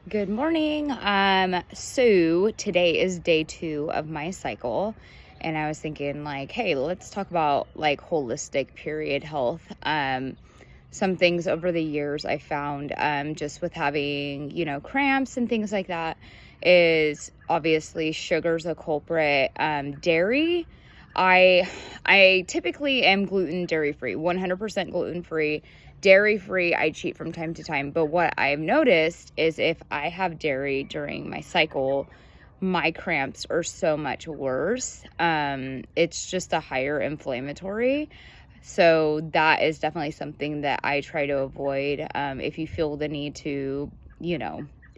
Good morning. So today is day 2 of my cycle, and I was thinking like, hey, let's talk about like holistic period health. Some things over the years I found, just with having, cramps and things like that, is obviously sugar's a culprit. Dairy, I typically am dairy free, 100% gluten free. Dairy free, I cheat from time to time. But what I've noticed is if I have dairy during my cycle, my cramps are so much worse. It's just a higher inflammatory. So that is definitely something that I try to avoid. If you feel the need to,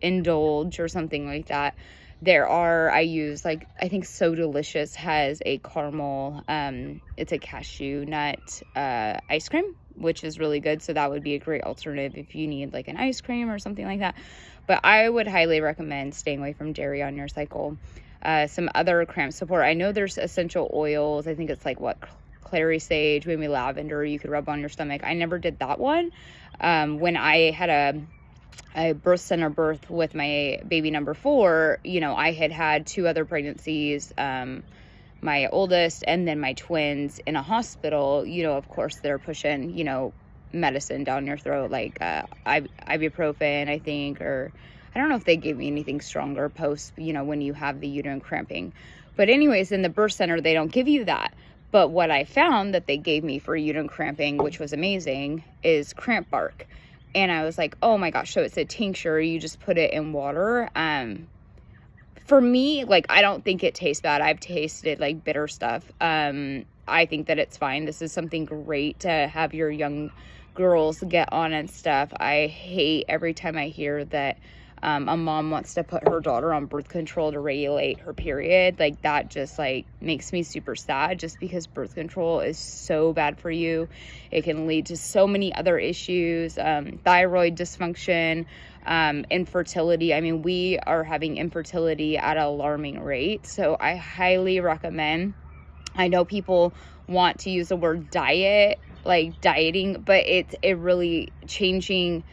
indulge or something like that, I use like, I think So Delicious has a caramel, it's a cashew nut ice cream, which is really good. So that would be a great alternative if you need like an ice cream or something like that. But I would highly recommend staying away from dairy on your cycle. Some other cramp support, I know there's essential oils. I think it's like clary sage, maybe lavender you could rub on your stomach. I never did that one. When I had a birth center birth with my baby number 4, I had 2 other pregnancies, my oldest and then my twins in a hospital. Of course they're pushing, medicine down your throat, like ibuprofen, I think, or I don't know if they gave me anything stronger post, when you have the uterine cramping. But anyways, in the birth center, they don't give you that. But what I found that they gave me for uterine cramping, which was amazing, is cramp bark. And I was like, oh my gosh, so it's a tincture. You just put it in water. For me, like, I don't think it tastes bad. I've tasted like bitter stuff. I think that it's fine. This is something great to have your young girls get on and stuff. I hate every time I hear that a mom wants to put her daughter on birth control to regulate her period. Like, that just like makes me super sad, just because birth control is so bad for you. It can lead to so many other issues, thyroid dysfunction, infertility. I mean, we are having infertility at an alarming rate. So I highly recommend, I know people want to use the word diet, like dieting, but it really changing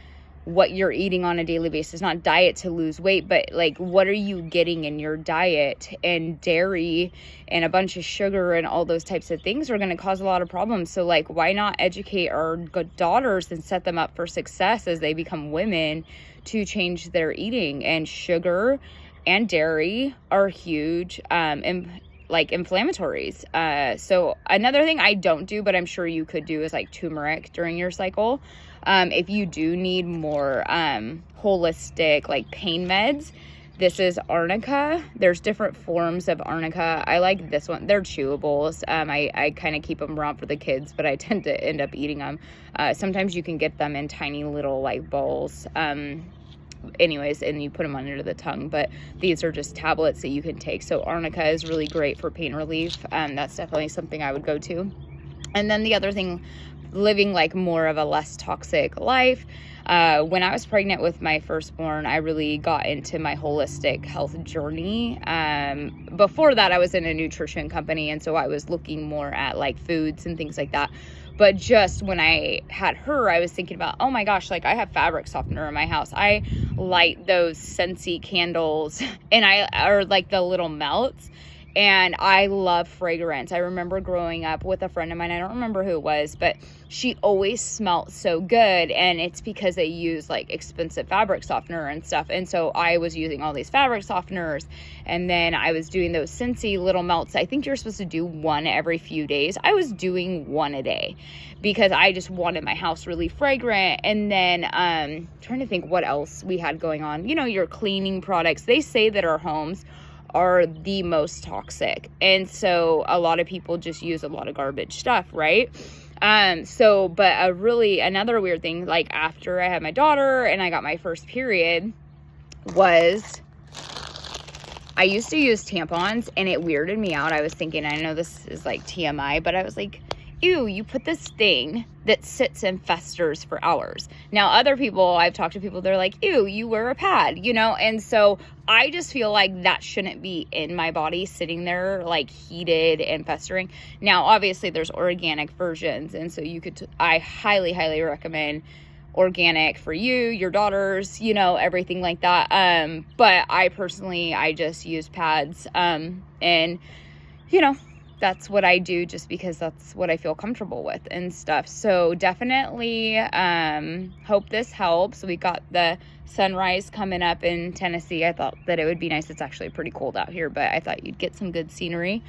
what you're eating on a daily basis. Not diet to lose weight, but like, what are you getting in your diet? And dairy and a bunch of sugar and all those types of things are going to cause a lot of problems. So like, why not educate our daughters and set them up for success as they become women to change their eating? And sugar and dairy are huge, like inflammatories. So another thing I don't do, but I'm sure you could do, is like turmeric during your cycle. If you do need more holistic like pain meds, this is arnica. There's different forms of arnica. I like this one. They're chewables. I kind of keep them around for the kids, but I tend to end up eating them. Sometimes you can get them in tiny little like bowls. Anyways, and you put them under the tongue, but these are just tablets that you can take. So arnica is really great for pain relief. That's definitely something I would go to. And then the other thing, living like more of a less toxic life. When I was pregnant with my firstborn, I really got into my holistic health journey. Before that, I was in a nutrition company, and so I was looking more at like foods and things like that. But just when I had her, I was thinking about, oh my gosh, like I have fabric softener in my house. I light those Scentsy candles, and or like the little melts. And I love fragrance. I remember growing up with a friend of mine, I don't remember who it was, but she always smelled so good. And it's because they use like expensive fabric softener and stuff. And so I was using all these fabric softeners, and then I was doing those Scentsy little melts. I think you're supposed to do one every few days. I was doing one a day because I just wanted my house really fragrant. And then trying to think what else we had going on. Your cleaning products. They say that our homes are the most toxic, and so a lot of people just use a lot of garbage stuff, right? But another weird thing, like after I had my daughter and I got my first period, was I used to use tampons, and it weirded me out. I was thinking, I know this is like TMI, but I was like, ew, you put this thing that sits and festers for hours. Now, other people, I've talked to people, they're like, ew, you wear a pad, and so I just feel like that shouldn't be in my body, sitting there like heated and festering. Now, obviously there's organic versions, and so I highly, highly recommend organic for you, your daughters, you know, everything like that. But I personally, I just use pads, and, you know, that's what I do just because that's what I feel comfortable with and stuff. So definitely, hope this helps. We got the sunrise coming up in Tennessee. I thought that it would be nice. It's actually pretty cold out here, but I thought you'd get some good scenery.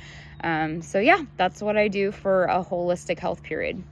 So yeah, that's what I do for a holistic health period.